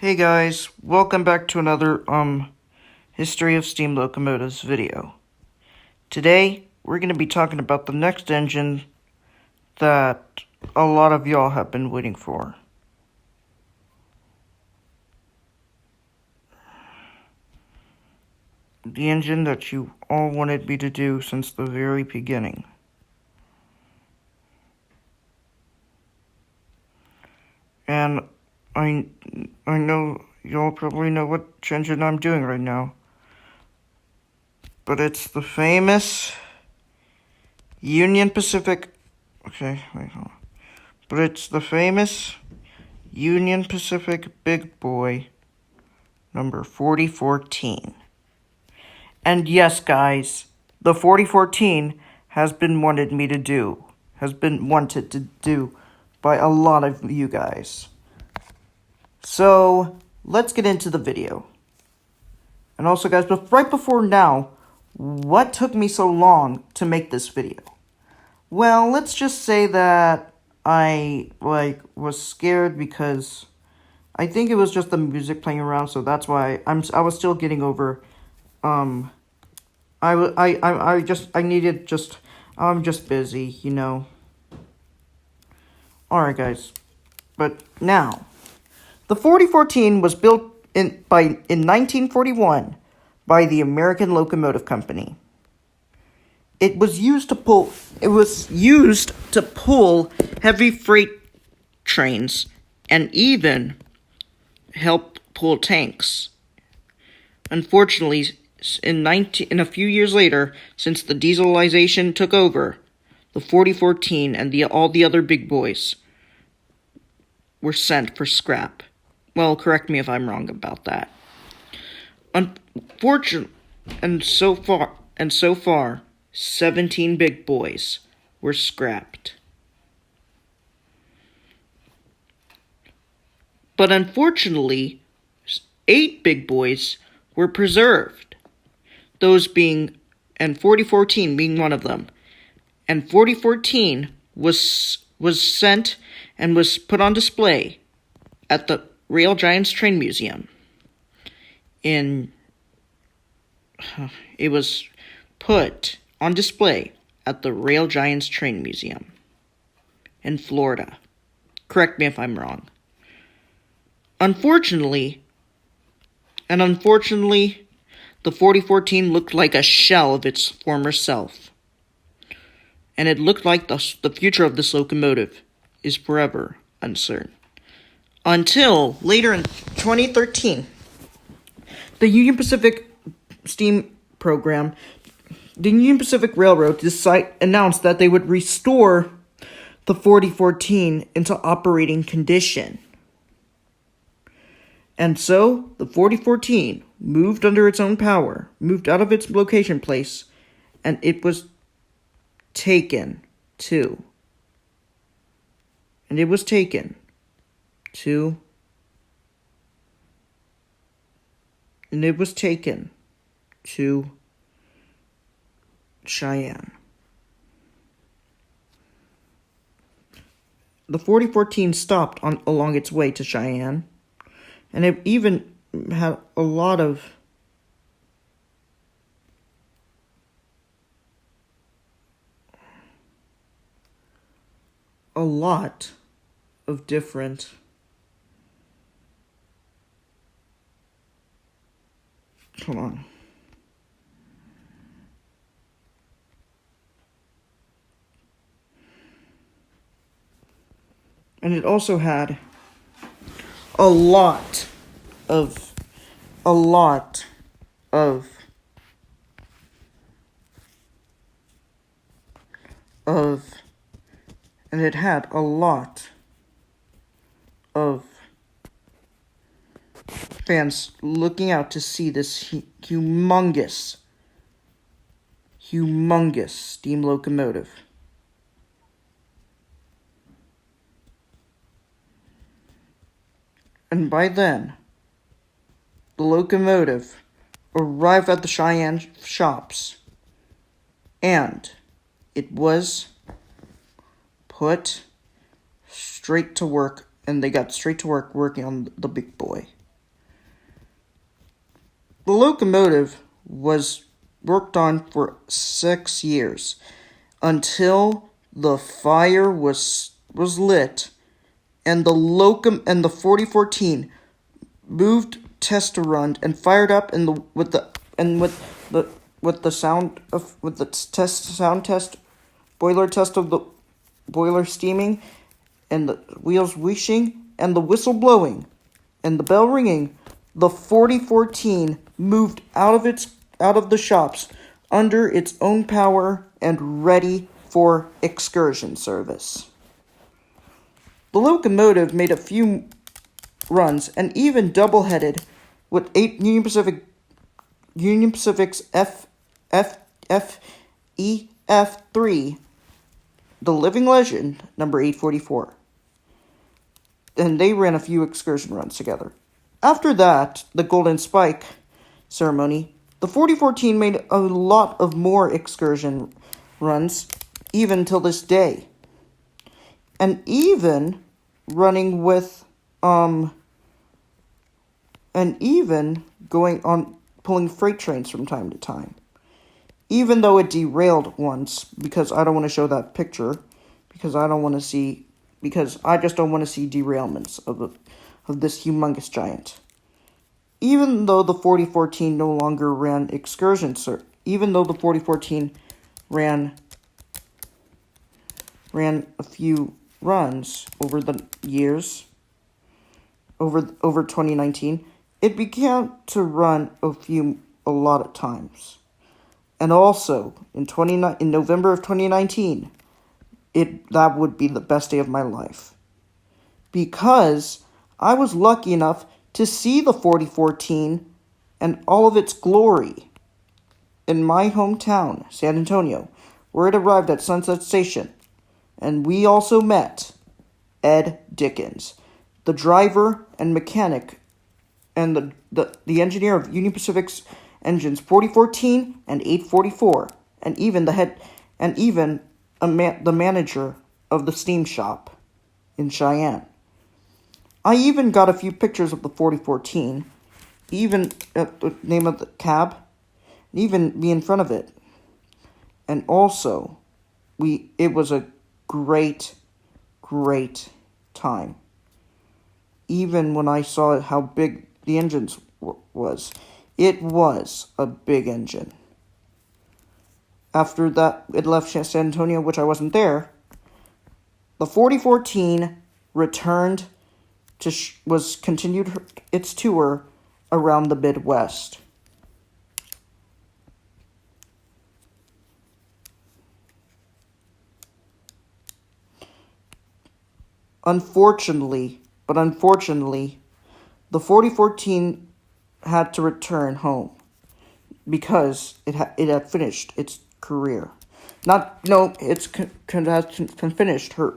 Hey guys, welcome back to another History of Steam Locomotives video. Today, we're going to be talking about the next engine that a lot of y'all have been waiting for. The engine that you all wanted me to do since the very beginning. And I know y'all probably know what engine I'm doing right now. But it's the famous Union Pacific... Okay, wait, hold on. But it's the famous Union Pacific Big Boy number 4014. And yes, guys, the 4014 has been wanted to do by a lot of you guys. So, let's get into the video. And also, guys, but right before now, what took me so long to make this video? Well, let's just say that I, was scared because I think it was just the music playing around, so that's why I was still getting over, I'm just busy, you know. Alright, guys, but now, the 4014 was built in 1941 by the American Locomotive Company. It was used to pull heavy freight trains and even help pull tanks. Unfortunately, in a few years later, since the dieselization took over, the 4014 and all the other big boys were sent for scrap. Well, correct me if I'm wrong about that. Unfortunately, and so far, 17 big boys were scrapped. But unfortunately, 8 big boys were preserved. Those being, and 4014 being one of them. And 4014 was sent and was put on display at the Rail Giants Train Museum. It was put on display at the Rail Giants Train Museum in Florida. Correct me if I'm wrong. Unfortunately, the 4014 looked like a shell of its former self. And it looked like the future of this locomotive is forever uncertain. Until later in 2013, the Union Pacific Railroad announced that they would restore the 4014 into operating condition. And so, the 4014 moved under its own power, moved out of its location place, and it was taken to Cheyenne. The 4014 stopped along its way to Cheyenne, and it even had a lot of different hold on. And it also had a lot of fans looking out to see this humongous steam locomotive. And by then, the locomotive arrived at the Cheyenne shops, and it was put straight to work, and they got straight to work working on the big boy. The locomotive was worked on for 6 years until the fire was lit and the 4014 moved test run and fired up in the with the sound of with the sound test boiler test of the boiler steaming and the wheels whooshing and the whistle blowing and the bell ringing. The 4014 moved out of the shops under its own power and ready for excursion service. The locomotive made a few runs and even double-headed with 8 Union Pacific's EF3, the Living Legend, number 844. And they ran a few excursion runs together. After that, the Golden Spike ceremony, the 4014 made a lot of more excursion runs, even till this day. And even running with, and even going on pulling freight trains from time to time. Even though it derailed once, because I don't want to show that picture, because I just don't want to see derailments of this humongous giant. Even though the 4014 no longer ran even though the 4014 ran a few runs over the years, over 2019, it began to run a lot of times. And also, in November of 2019, that would be the best day of my life. Because I was lucky enough to see the 4014 and all of its glory in my hometown, San Antonio, where it arrived at Sunset Station. And we also met Ed Dickens, the driver and mechanic and the engineer of Union Pacific's engines 4014 and 844, and even the manager of the steam shop in Cheyenne. I even got a few pictures of the 4014, even at the name of the cab, and even me in front of it. And also, it was a great time. Even when I saw how big the engines was, it was a big engine. After that, it left San Antonio, which I wasn't there. The 4014 returned continued its tour around the Midwest. Unfortunately, the 4014 had to return home because it had finished its career. It's finished her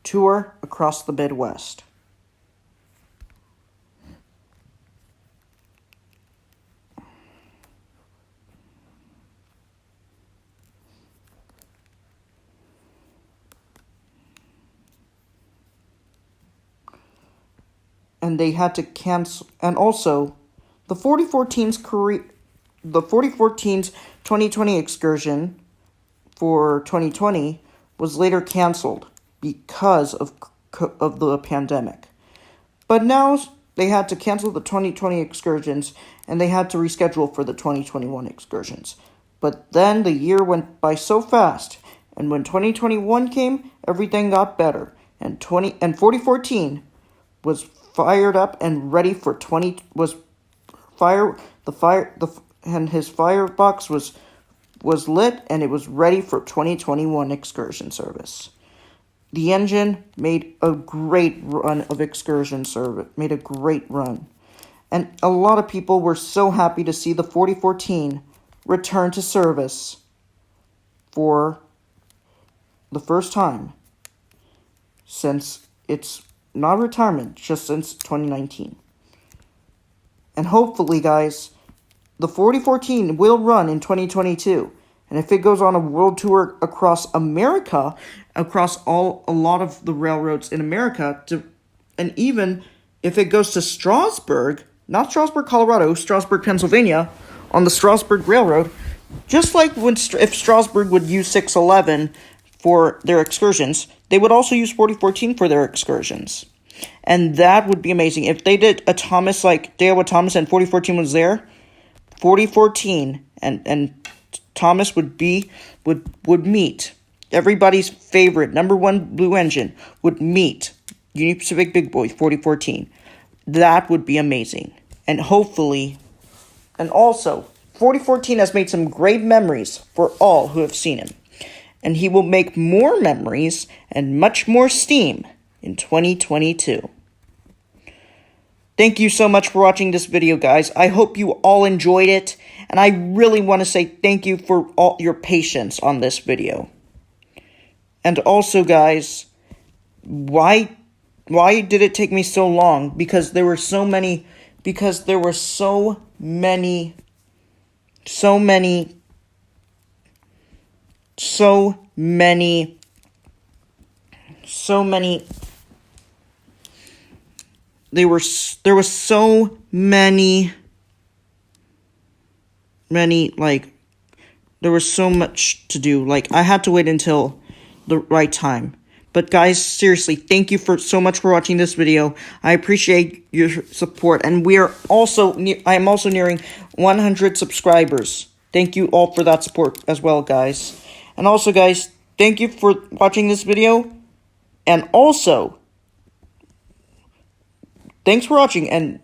tour across the Midwest. And they had to cancel, and also the 4014's 2020 excursion for 2020 was later canceled because of the pandemic. But now they had to cancel the 2020 excursions and they had to reschedule for the 2021 excursions. But then the year went by so fast, and when 2021 came, everything got better, and 4014 was fired up and ready for and his firebox was lit and it was ready for 2021 excursion service. The engine made a great run of excursion service, and a lot of people were so happy to see the 4014 return to service for the first time since its not retirement, just since 2019. And hopefully, guys, the 4014 will run in 2022. And if it goes on a world tour across America, across a lot of the railroads in America, and even if it goes to Strasbourg, not Strasburg, Colorado, Strasburg, Pennsylvania, on the Strasburg Railroad, just like if Strasburg would use 611 for their excursions, they would also use 4014 for their excursions. And that would be amazing. If they did a Thomas like Dale with Thomas and 4014 was there, 4014 and Thomas would meet. Everybody's favorite #1 blue engine would meet Union Pacific Big Boy 4014. That would be amazing. And hopefully, and also, 4014 has made some great memories for all who have seen him. And he will make more memories and much more steam in 2022. Thank you so much for watching this video, guys. I hope you all enjoyed it. And I really want to say thank you for all your patience on this video. And also, guys, why did it take me so long? Because there were so many there was so much to do. Like, I had to wait until the right time. But guys, seriously, thank you so much for watching this video. I appreciate your support, and I am also nearing 100 subscribers. Thank you all for that support as well, guys. And also, guys, thank you for watching this video. And also, thanks for watching, and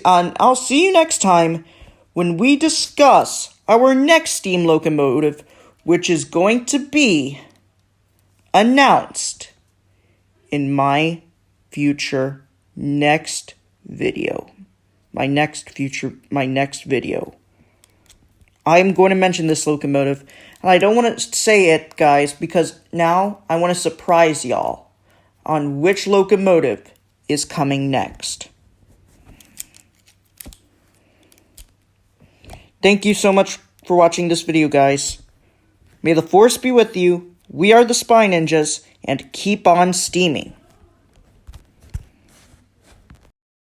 I'll see you next time when we discuss our next steam locomotive, which is going to be announced in my next video. My next video. I'm going to mention this locomotive, and I don't want to say it, guys, because now I want to surprise y'all on which locomotive is coming next. Thank you so much for watching this video, guys. May the force be with you. We are the Spy Ninjas, and keep on steaming.